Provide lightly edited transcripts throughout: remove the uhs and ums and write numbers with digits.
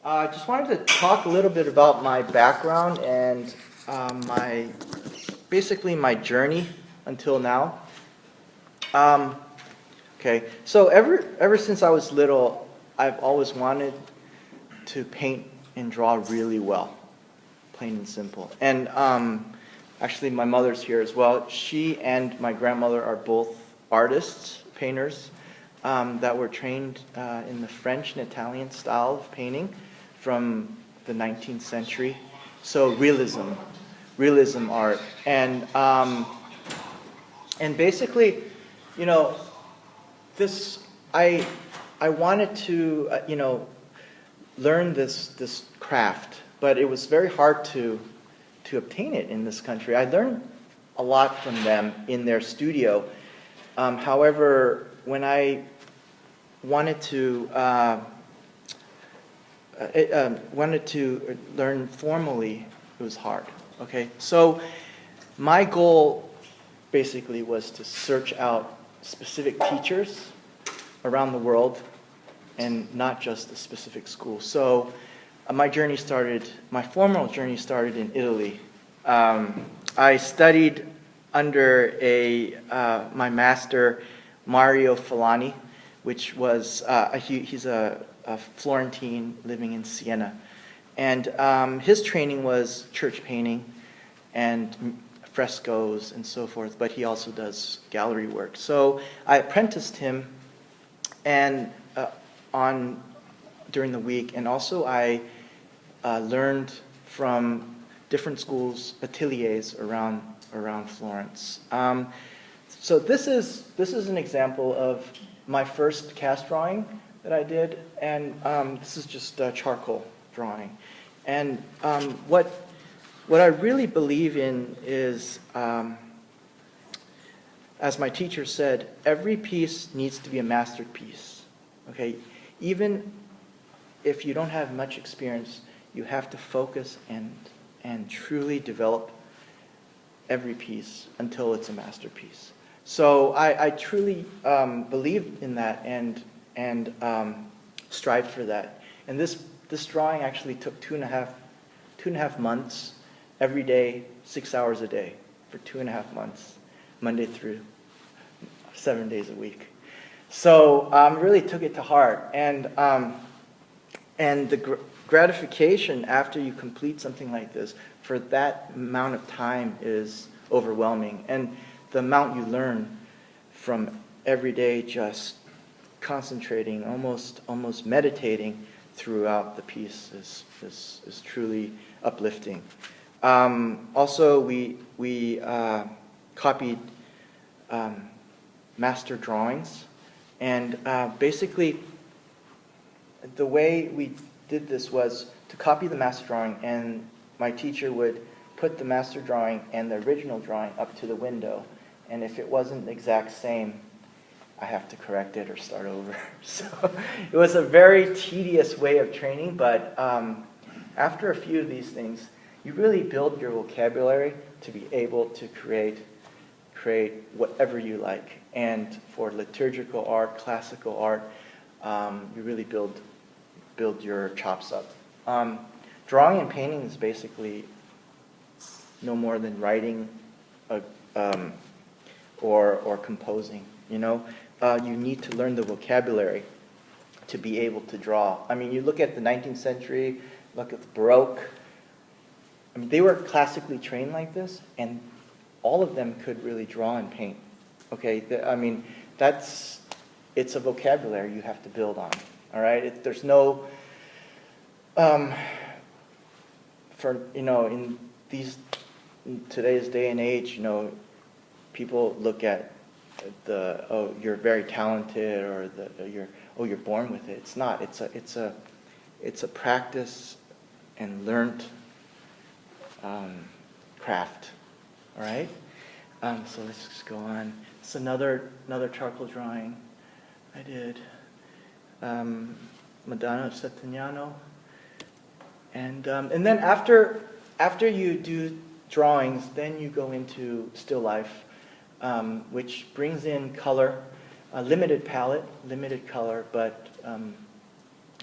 I just wanted to talk a little bit about my background and my basically my journey until now. Um, okay, so ever since I was little, I've always wanted to paint and draw really well, plain and simple. And actually, my mother's here as well. She and my grandmother are both artists, painters, that were trained in the French and Italian style of painting from the 19th century. So realism art, and basically, you know, this I wanted to learn this craft, but it was very hard to obtain it in this country. I learned a lot from them in their studio. However, when I wanted to learn formally, it was hard. Okay, so my goal basically was to search out specific teachers around the world and not just a specific school. So my formal journey started in Italy. I studied under my master, Mario Falani, which was, he's a Florentine living in Siena. And his training was church painting and frescoes and so forth, but he also does gallery work. So I apprenticed him and during the week, and also I learned from different schools, ateliers around Florence. So this is an example of my first cast drawing that I did, and this is just a charcoal drawing. And what I really believe in is, as my teacher said, every piece needs to be a masterpiece. Okay, even if you don't have much experience, you have to focus and truly develop every piece until it's a masterpiece. So I truly believe in that and strive for that. And this drawing actually took two and a half months, every day, 6 hours a day, for 2.5 months, Monday through 7 days a week. So really took it to heart, and the gratification after you complete something like this for that amount of time is overwhelming, and the amount you learn from every day just concentrating, almost meditating throughout the piece is truly uplifting. Also, we copied master drawings, and basically the way we did this was to copy the master drawing, and my teacher would put the master drawing and the original drawing up to the window, and if it wasn't the exact same, I have to correct it or start over. So it was a very tedious way of training, but after a few of these things, you really build your vocabulary to be able to create whatever you like. And for liturgical art, classical art, you really build your chops up. Drawing and painting is basically no more than writing or composing. You need to learn the vocabulary to be able to draw. I mean, you look at the 19th century, look at the Baroque. I mean, they were classically trained like this, and all of them could really draw and paint. Okay, it's a vocabulary you have to build on. All right, there's no in today's day and age, people look at you're very talented, or you're born with it. It's not. It's a practice and learned craft. All right. So let's just go on. It's another charcoal drawing I did. Madonna of Settignano. And then after you do drawings, then you go into still life, which brings in color, a limited palette, limited color, but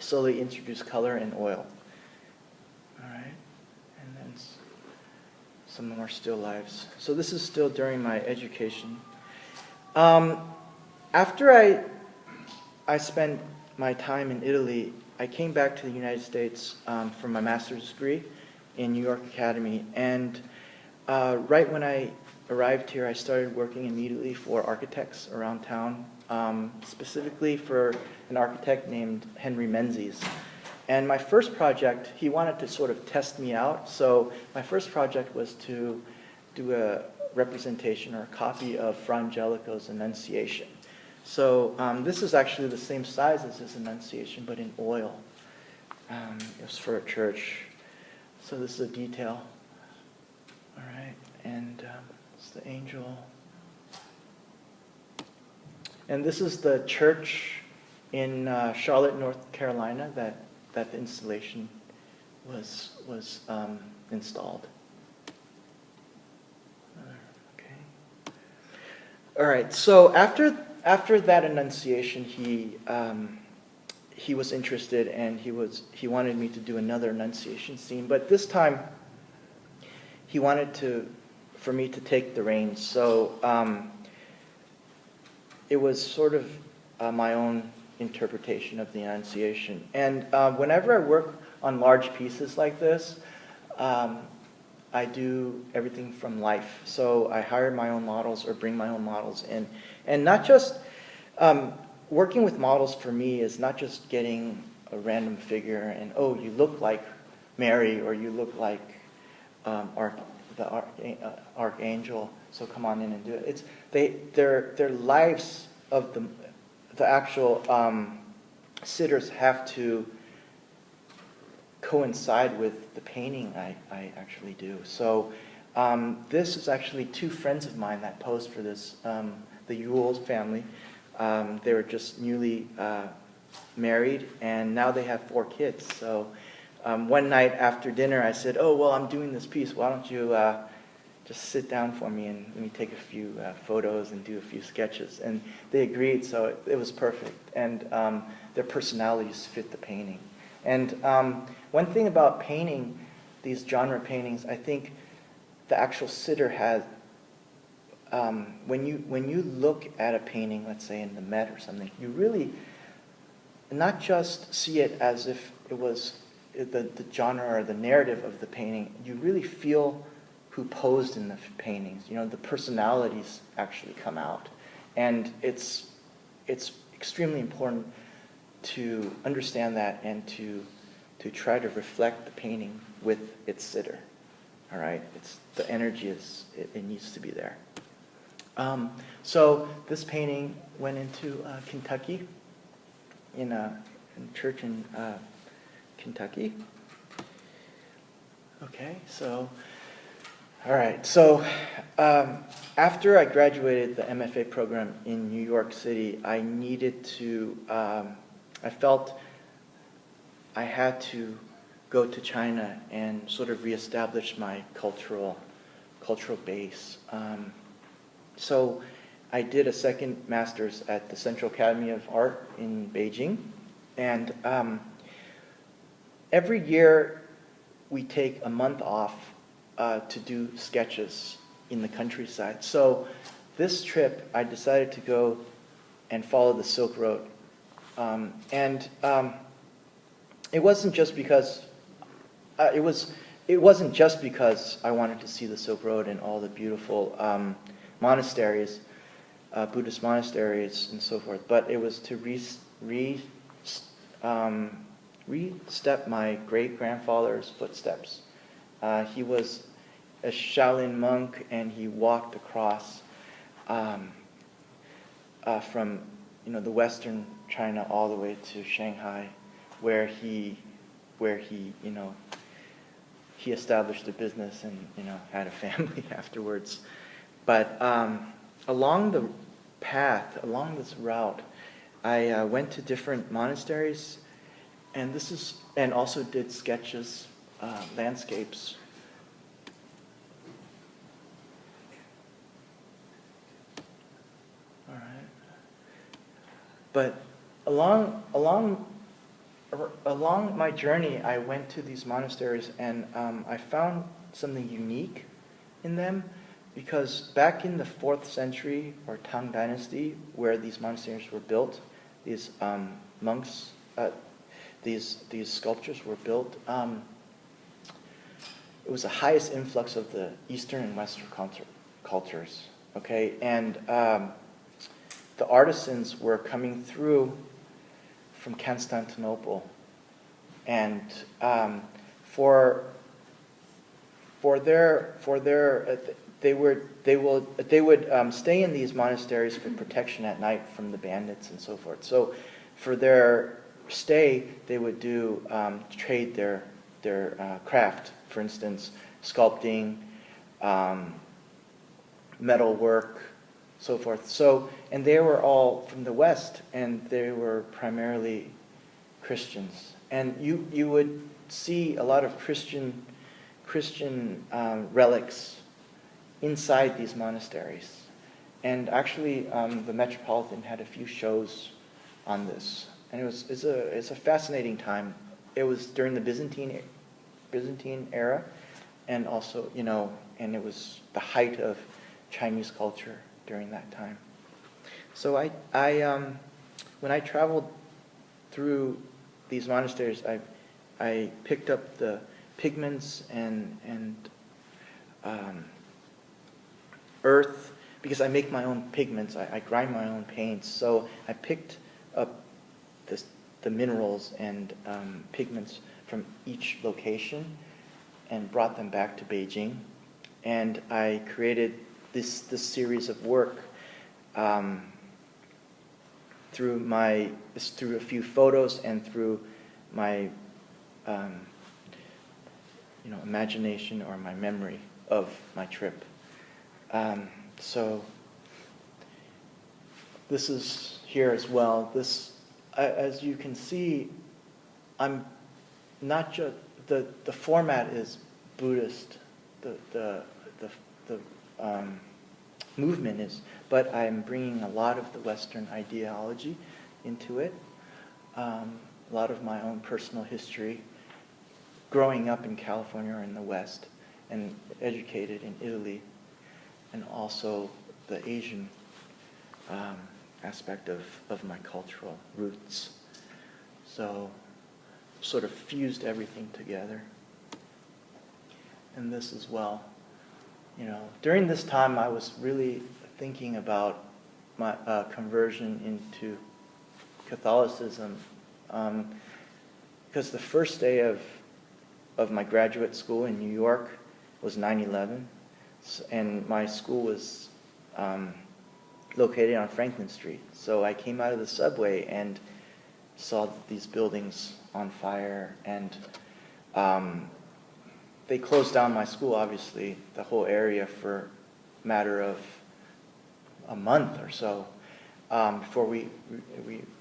slowly introduce color and oil. All right, and then some more still lives. So this is still during my education. After I spent my time in Italy, I came back to the United States for my master's degree in New York Academy. And right when I arrived here, I started working immediately for architects around town, specifically for an architect named Henry Menzies. And my first project, he wanted to sort of test me out. So my first project was to do a representation or a copy of Fra Angelico's Annunciation. So this is actually the same size as his Annunciation, but in oil. It was for a church. So this is a detail. All right, and it's the angel. And this is the church in Charlotte, North Carolina, that the installation was installed. Okay. All right. So after that Annunciation, he was interested, and he wanted me to do another Annunciation scene, but this time he wanted for me to take the reins. So it was sort of my own interpretation of the Annunciation. And whenever I work on large pieces like this, I do everything from life. So I hire my own models or bring my own models in. And not just, working with models for me is not just getting a random figure and, oh, you look like Mary, or you look like the archangel, so come on in and do it. Their lives of the actual sitters have to coincide with the painting I actually do. So this is actually two friends of mine that posed for this, the Yule's family. They were just newly married, and now they have 4 kids. So one night after dinner, I said, oh, well, I'm doing this piece. Why don't you just sit down for me and let me take a few photos and do a few sketches? And they agreed, so it was perfect. And their personalities fit the painting. And one thing about painting, these genre paintings, I think the actual sitter has, when you look at a painting, let's say in the Met or something, you really not just see it as if it was the genre or the narrative of the painting. You really feel who posed in the paintings. You know, the personalities actually come out, and it's extremely important to understand that and to try to reflect the painting with its sitter. All right, the energy it needs to be there. So this painting went into Kentucky, in a church in Kentucky. Okay, so all right. So after I graduated the MFA program in New York City, I needed to. I felt I had to go to China and sort of reestablish my cultural base. So I did a second master's at the Central Academy of Art in Beijing, and every year we take a month off to do sketches in the countryside. So this trip, I decided to go and follow the Silk Road. It wasn't just because it wasn't just because I wanted to see the Silk Road and all the beautiful monasteries, Buddhist monasteries and so forth, but it was to re-step my great-grandfather's footsteps. He was a Shaolin monk, and he walked across from the western China all the way to Shanghai, where he established a business and had a family afterwards. But along the path, along this route, I went to different monasteries, and also did sketches, landscapes. All right. But along along my journey, I went to these monasteries, and I found something unique in them, because back in the 4th century or Tang Dynasty, where these monasteries were built, these monks, these sculptures were built. It was the highest influx of the Eastern and Western cultures. Okay, and the artisans were coming through from Constantinople, and they would stay in these monasteries for protection at night from the bandits and so forth. So for their stay, they would trade their craft, for instance, sculpting, metal work, so forth. So, and they were all from the West, and they were primarily Christians. And you would see a lot of Christian relics inside these monasteries. And actually, the Metropolitan had a few shows on this, and it's a fascinating time. It was during the Byzantine era, and also, and it was the height of Chinese culture during that time. So when I traveled through these monasteries, I picked up the pigments and earth, because I make my own pigments. I grind my own paints. So I picked up the minerals and pigments from each location and brought them back to Beijing. And I created this series of work through a few photos and through my imagination or my memory of my trip. So this is here as well. As you can see, I'm not just the format is Buddhist. The movement is, but I'm bringing a lot of the Western ideology into it. A lot of my own personal history, growing up in California or in the West, and educated in Italy, and also the Asian aspect of my cultural roots. So sort of fused everything together. And this as well. During this time I was really thinking about my conversion into Catholicism, because the first day of my graduate school in New York was 9/11, and my school was located on Franklin Street. So I came out of the subway and saw these buildings on fire, and they closed down my school, obviously, the whole area, for a matter of a month or so before we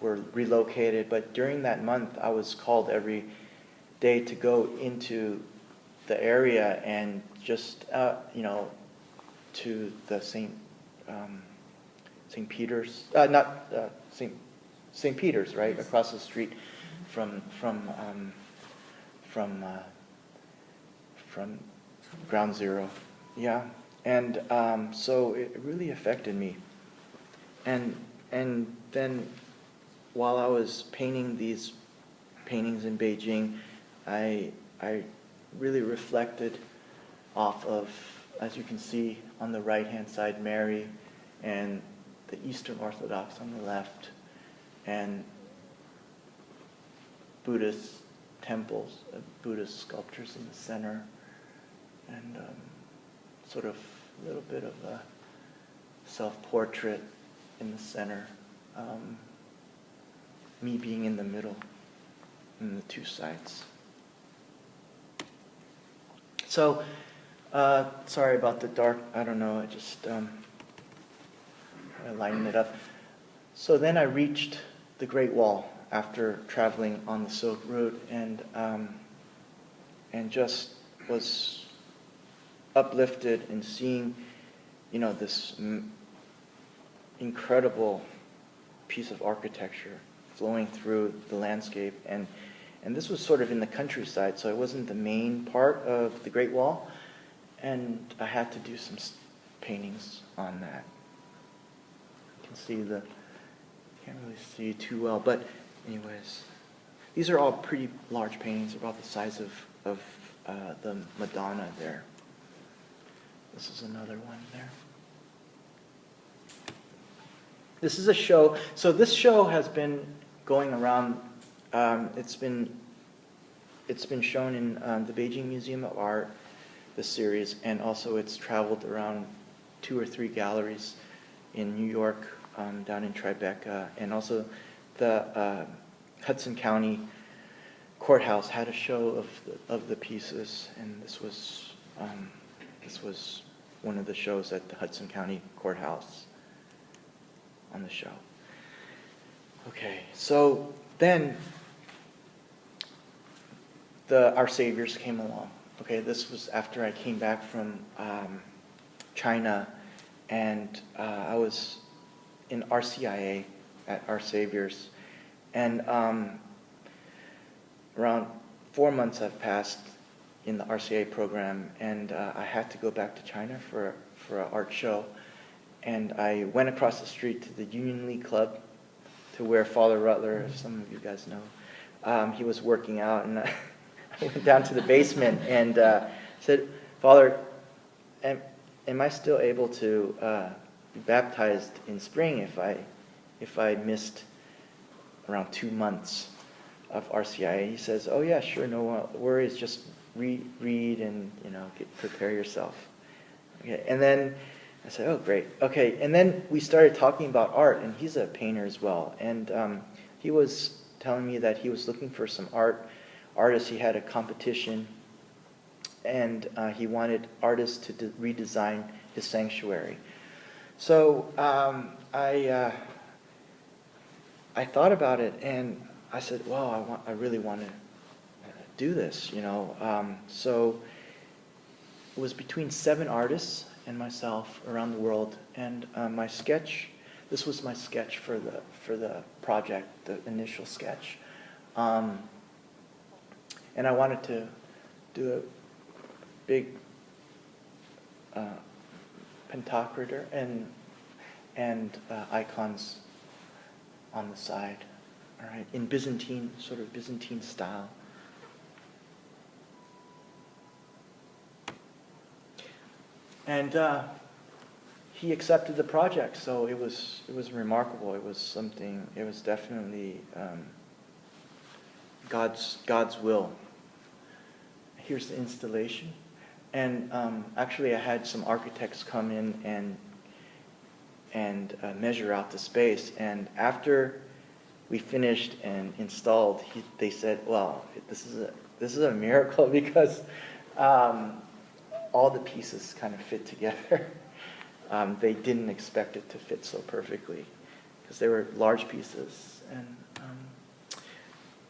were relocated. But during that month, I was called every day to go into the area and just, to the St. Peter's, St. Peter's, right, across the street from Ground Zero, yeah. And so it really affected me. And then while I was painting these paintings in Beijing, I really reflected off of, as you can see on the right-hand side, Mary, and the Eastern Orthodox on the left, and Buddhist temples, Buddhist sculptures in the center, and sort of a little bit of a self-portrait in the center, me being in the middle, and the two sides. So, sorry about the dark, I don't know, I just I lightened it up. So then I reached the Great Wall after traveling on the Silk Route, and just was uplifted in seeing, this incredible piece of architecture flowing through the landscape, and And this was sort of in the countryside, so it wasn't the main part of the Great Wall. And I had to do some paintings on that. You can see can't really see too well, but anyways, these are all pretty large paintings, about the size of the Madonna there. This is another one there. This is a show. So this show has been going around. It's been shown in the Beijing Museum of Art, the series, and also it's traveled around 2 or 3 galleries in New York, down in Tribeca, and also the Hudson County Courthouse had a show of the pieces, and this was one of the shows at the Hudson County Courthouse on the show. Okay, so then Our Saviors came along. Okay, this was after I came back from China, and I was in RCIA at Our Saviors, and around 4 months have passed in the RCIA program, and I had to go back to China for an art show, and I went across the street to the Union League Club, to where Father Rutler, as some of you guys know, he was working out, and I went down to the basement and said, "Father, am I still able to be baptized in spring if I missed around 2 months of RCIA?" And he says, "Oh yeah, sure, no worries. Just read and prepare yourself." Okay, and then I said, "Oh great, okay." And then we started talking about art, and he's a painter as well, and he was telling me that he was looking for some artists. He had a competition, and he wanted artists to redesign his sanctuary. So I thought about it, and I said, "Well, I really want to do this." So it was between 7 artists and myself around the world, and my sketch. This was my sketch for the project, the initial sketch. And I wanted to do a big pentacrator and icons on the side, all right, in Byzantine style. And he accepted the project, so it was remarkable. It was something. It was definitely God's will. Here's the installation, and actually I had some architects come in and measure out the space. And after we finished and installed, they said, "Well, this is a miracle because all the pieces kind of fit together." They didn't expect it to fit so perfectly because they were large pieces. And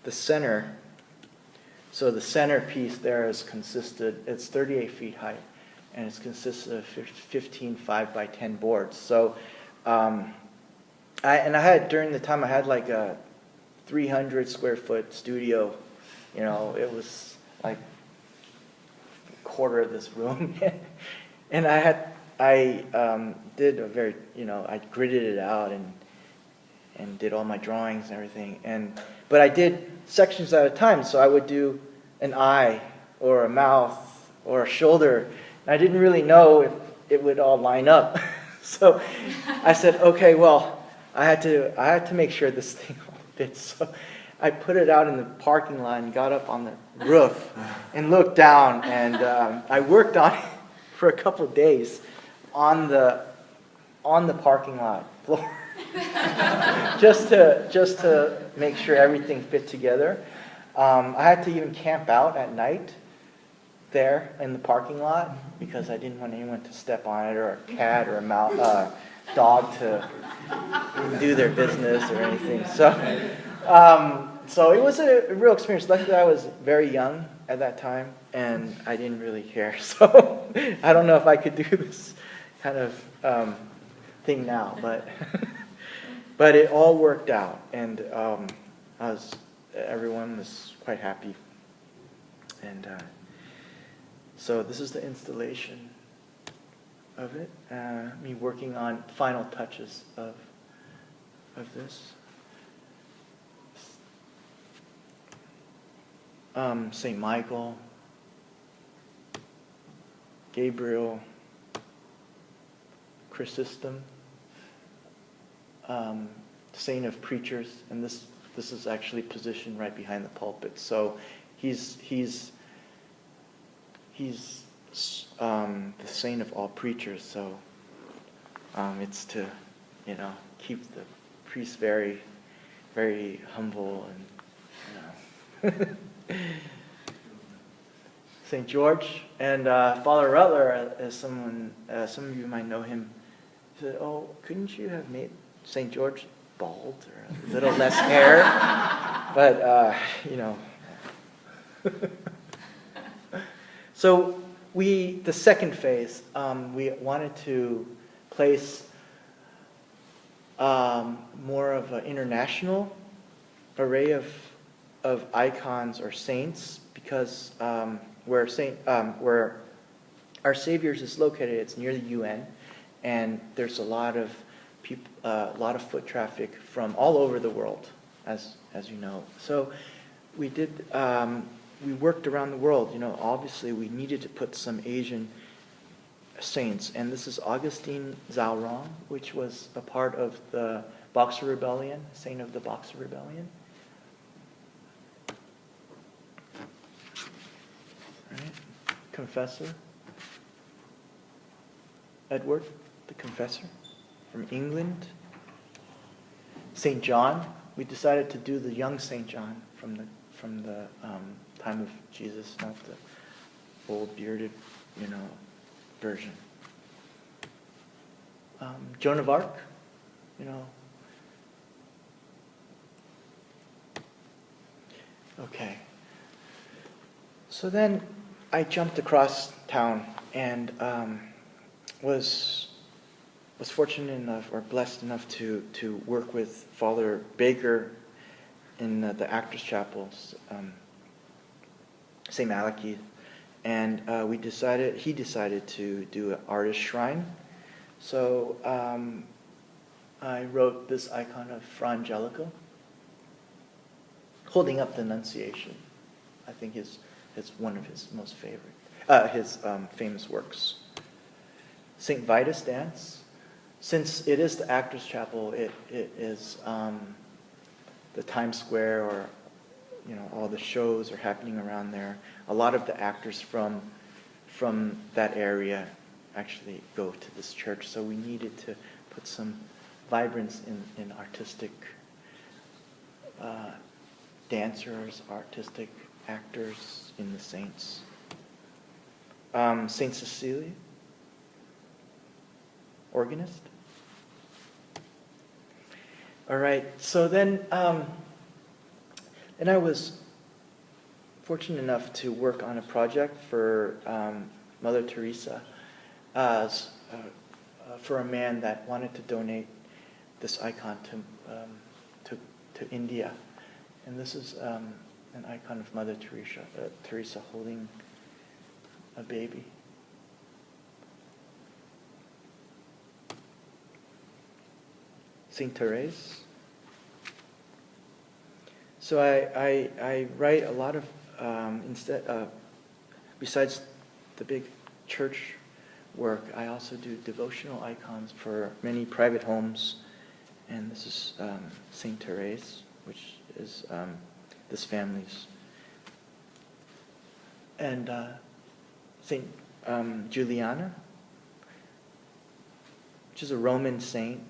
the center. So the center piece there it's 38 feet high, and it's consisted of 15 5x10 boards. So during the time I had like a 300 square foot studio. It was like a quarter of this room, and I did a very I gridded it out and did all my drawings and everything, but I did sections at a time. So I would do an eye or a mouth or a shoulder, and I didn't really know if it would all line up. So I said, okay, well, I had to make sure this thing all fits. So I put it out in the parking lot and got up on the roof and looked down, and I worked on it for a couple of days on the parking lot floor. just to make sure everything fit together. I had to even camp out at night there in the parking lot because I didn't want anyone to step on it, or a cat or a dog to do their business or anything. So it was a real experience. Luckily, I was very young at that time, and I didn't really care. So I don't know if I could do this kind of thing now, but it all worked out, and I was everyone was quite happy. And so this is the installation of it. Me working on final touches of this. St. Michael, Gabriel, Chrysostom, Saint of Preachers, and this is actually positioned right behind the pulpit. So he's the saint of all preachers. So it's to keep the priest very, very humble and St. George and Father Rutler, as some of you might know him, said, "Oh, couldn't you have made St. George bald or a little less hair?" But So the second phase, we wanted to place more of an international array of icons or saints, because where our Savior's is located, it's near the UN, and there's a lot of people, a lot of foot traffic from all over the world, as you know. So we did. We worked around the world. Obviously we needed to put some Asian saints, and this is Augustine Zhaorong, which was a part of the Boxer Rebellion, saint of the Boxer Rebellion. Right. Confessor. Edward, the Confessor, from England. St. John. We decided to do the young St. John from the time of Jesus, not the old bearded, version. Joan of Arc, Okay. So then I jumped across town and was fortunate enough or blessed enough to work with Father Baker in the Actors Chapel, St. Malachy, and he decided to do an artist shrine. So I wrote this icon of Fra Angelico, holding up the Annunciation. I think is one of his most famous works. St. Vitus Dance. Since it is the Actors Chapel, it is the Times Square, or all the shows are happening around there. A lot of the actors from that area actually go to this church, so we needed to put some vibrance in artistic dancers, artistic actors in the saints. Saint Cecilia, organist. All right, so then I was fortunate enough to work on a project for Mother Teresa, for a man that wanted to donate this icon to India, and this is an icon of Mother Teresa holding a baby. Saint Therese. So I write a lot of besides the big church work, I also do devotional icons for many private homes, and this is Saint Therese, which is this family's, and Saint Juliana, which is a Roman saint.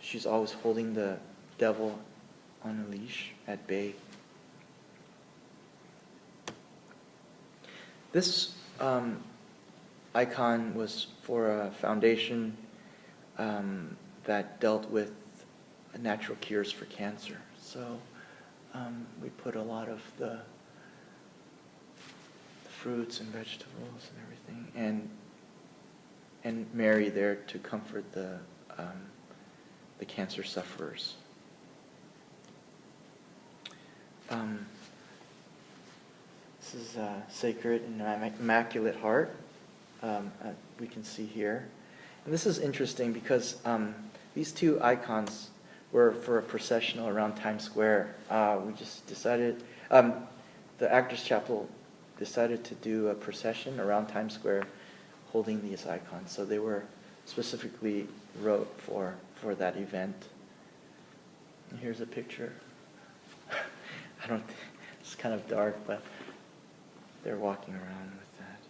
She's always holding the devil on a leash at bay. This icon was for a foundation that dealt with natural cures for cancer. So we put a lot of the fruits and vegetables and everything, and Mary there to comfort the cancer sufferers. This is Sacred and Immaculate Heart. We can see here. And this is interesting because these two icons were for a processional around Times Square. We just decided, the Actors Chapel decided to do a procession around Times Square holding these icons. So they were specifically wrote for that event. And here's a picture. It's kind of dark, but they're walking around with that.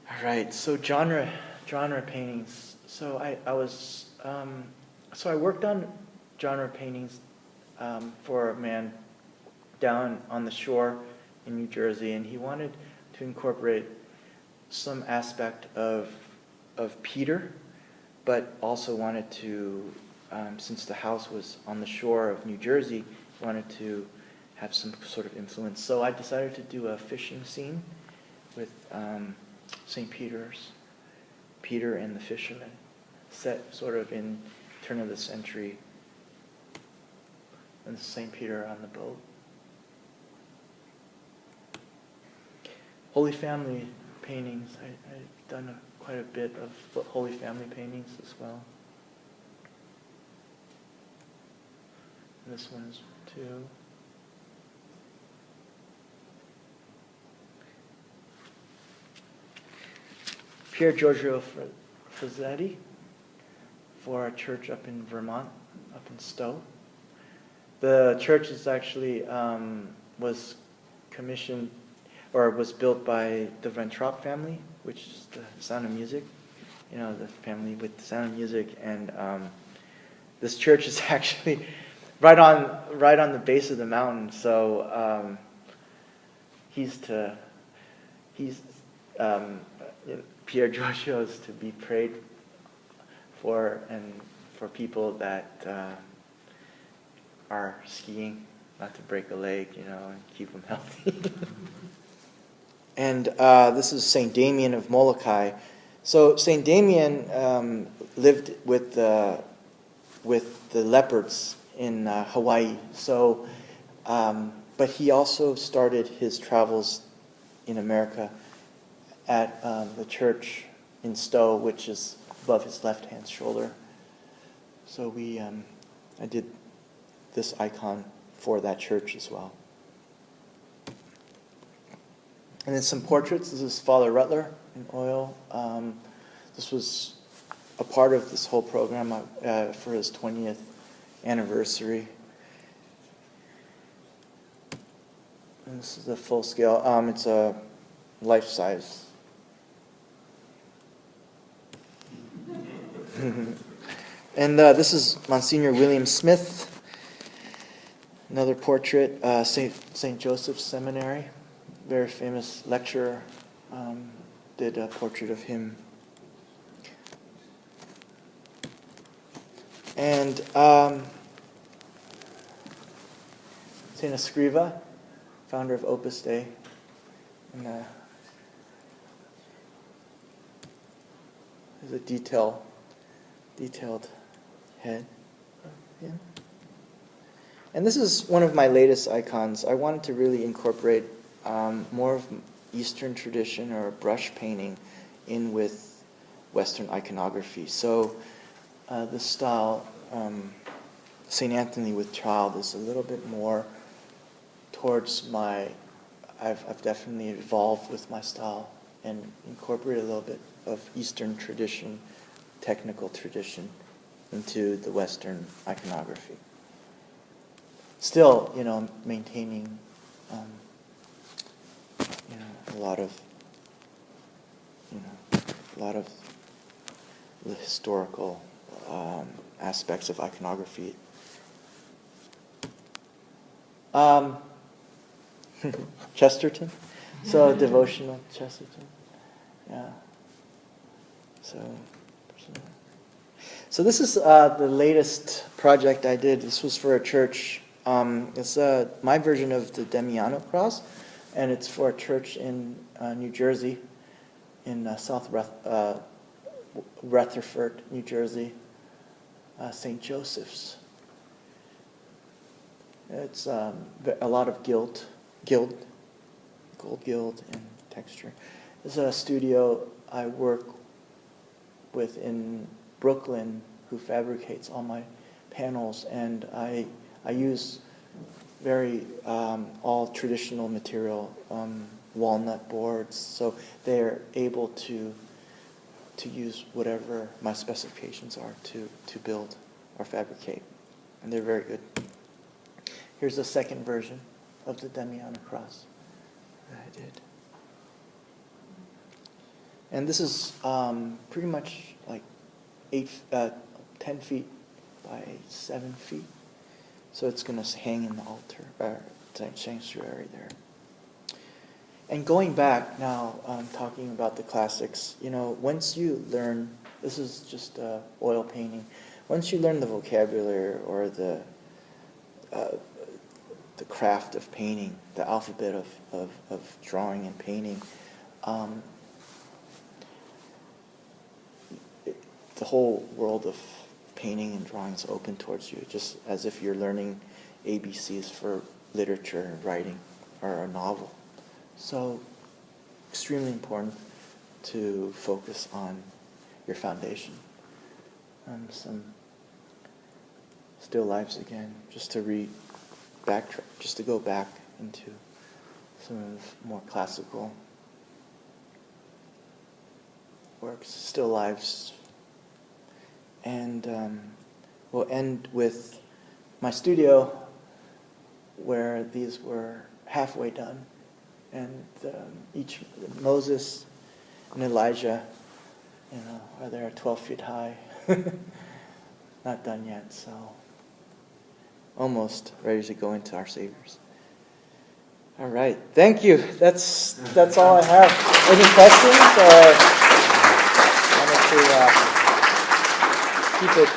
All right, so genre paintings. So I worked on genre paintings for a man down on the shore in New Jersey, and he wanted to incorporate some aspect of Peter, but also wanted to, since the house was on the shore of New Jersey, he wanted to have some sort of influence. So I decided to do a fishing scene with St. Peter and the fishermen, set sort of in turn of the century, and St. Peter on the boat. Holy Family paintings. I've done quite a bit of Holy Family paintings as well. And this one is too. Pier Giorgio Frazetti for a church up in Vermont, up in Stowe. The church is actually was commissioned or was built by the Ventrop family, which is the Sound of Music, the family with the Sound of Music, and this church is actually right on the base of the mountain. So Pier Giorgio is to be prayed for, and for people that are skiing, not to break a leg, and keep them healthy. And this is Saint Damien of Molokai. So Saint Damien lived with the leopards in Hawaii. So, but he also started his travels in America at the church in Stowe, which is above his left-hand shoulder. So I did this icon for that church as well. And then some portraits. This is Father Rutler in oil. This was a part of this whole program for his 20th anniversary. And this is a full scale. It's a life size. And this is Monsignor William Smith. Another portrait, St. Joseph's Seminary. Very famous lecturer, did a portrait of him. And St. Escriva, founder of Opus Dei. And there's a detailed head of him. And this is one of my latest icons. I wanted to really incorporate more of Eastern tradition or brush painting in with Western iconography. So this style, St. Anthony with Child, is a little bit more towards I've definitely evolved with my style and incorporated a little bit of Eastern tradition, technical tradition, into the Western iconography. Still, maintaining a lot of the historical aspects of iconography. Chesterton, so Devotional Chesterton, yeah. So this is the latest project I did. This was for a church. It's my version of the Damiano Cross, and it's for a church in New Jersey, in South Rutherford, New Jersey, St. Joseph's. It's a lot of gold gild, and texture. There's a studio I work with in Brooklyn who fabricates all my panels, and I use very all traditional material, walnut boards, so they're able to use whatever my specifications are to build or fabricate, and they're very good. Here's the second version of the Damiana cross that I did. And this is pretty much like 10 feet by 7 feet. So it's going to hang in the altar, sanctuary there. And going back now, talking about the classics, once you learn, this is just oil painting, once you learn the vocabulary or the craft of painting, the alphabet of drawing and painting, the whole world of painting and drawing is open towards you, just as if you're learning ABCs for literature and writing or a novel. So, extremely important to focus on your foundation. Some still lifes again, just to go back into some of more classical works, still lives. And we'll end with my studio, where these were halfway done. And each Moses and Elijah, are there 12 feet high. Not done yet, so almost ready to go into our Savior's. All right, thank you. That's all I have. Any questions, or wanted to keep it